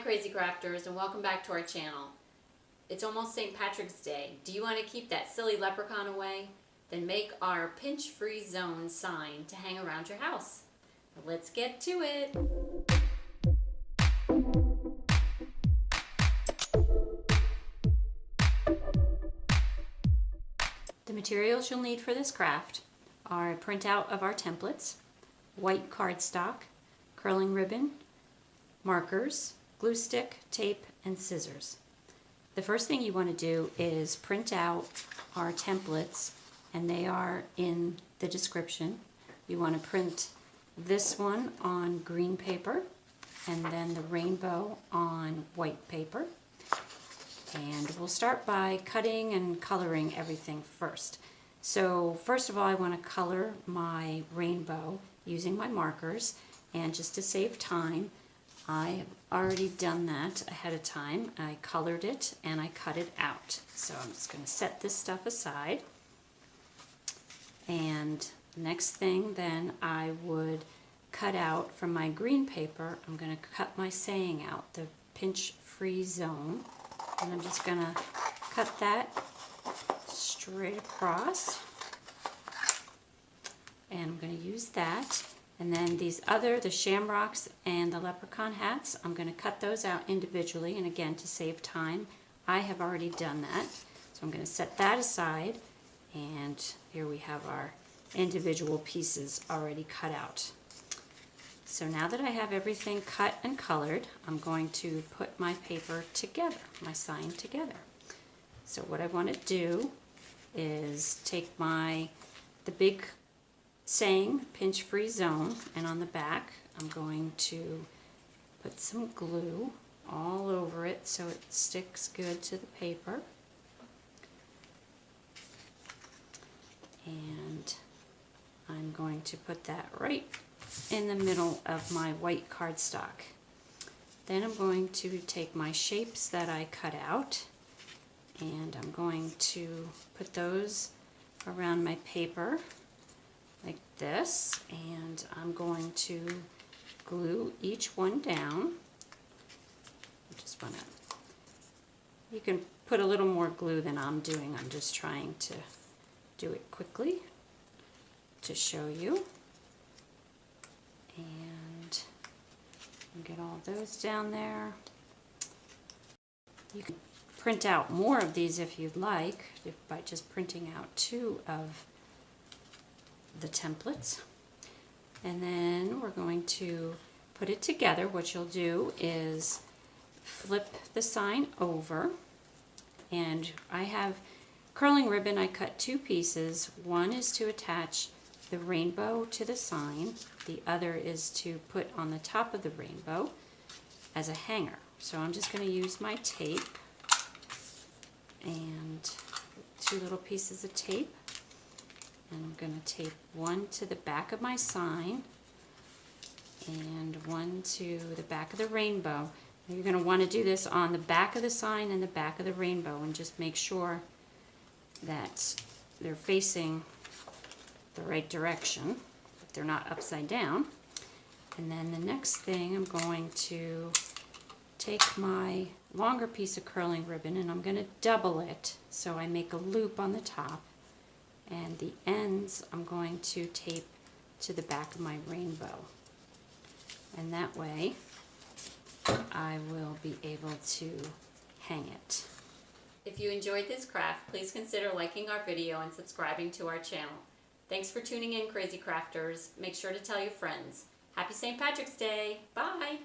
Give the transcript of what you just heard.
Crazy Crafters, and welcome back to our channel. It's almost St. Patrick's Day. Do you want to keep that silly leprechaun away? Then make our pinch-free zone sign to hang around your house. Let's get to it. The materials you'll need for this craft are a printout of our templates, white cardstock, curling ribbon, markers, glue stick, tape, and scissors. The first thing you want to do is print out our templates, and they are in the description. You want to print this one on green paper, and then the rainbow on white paper. And we'll start by cutting and coloring everything first. So first of all, I want to color my rainbow using my markers, and just to save time, I have already done that ahead of time. I colored it and I cut it out. So I'm just going to set this stuff aside. And next thing then I would cut out from my green paper, I'm going to cut my saying out, the pinch-free zone. And I'm just going to cut that straight across. And I'm going to use that. And then these other, the shamrocks and the leprechaun hats, I'm going to cut those out individually. And again, to save time, I have already done that. So I'm going to set that aside. And here we have our individual pieces already cut out. So now that I have everything cut and colored, I'm going to put my paper together, my sign together. So what I want to do is take the big saying, pinch-free zone, and on the back I'm going to put some glue all over it so it sticks good to the paper. And I'm going to put that right in the middle of my white cardstock. Then I'm going to take my shapes that I cut out, and I'm going to put those around my paper like this, and I'm going to glue each one down. You can put a little more glue than I'm doing. I'm just trying to do it quickly to show you. And get all those down there. You can print out more of these if you'd like, by just printing out 2 of the templates. And then we're going to put it together. What you'll do is flip the sign over, and I have curling ribbon. I cut 2 pieces. One is to attach the rainbow to the sign. The other is to put on the top of the rainbow as a hanger. So I'm just going to use my tape and 2 little pieces of tape. And I'm going to tape one to the back of my sign and one to the back of the rainbow. And you're going to want to do this on the back of the sign and the back of the rainbow, and just make sure that they're facing the right direction, if they're not upside down. And then the next thing, I'm going to take my longer piece of curling ribbon and I'm going to double it so I make a loop on the top. And the ends I'm going to tape to the back of my rainbow. And that way I will be able to hang it. If you enjoyed this craft, please consider liking our video and subscribing to our channel. Thanks for tuning in, Crazy Crafters. Make sure to tell your friends. Happy St. Patrick's Day. Bye.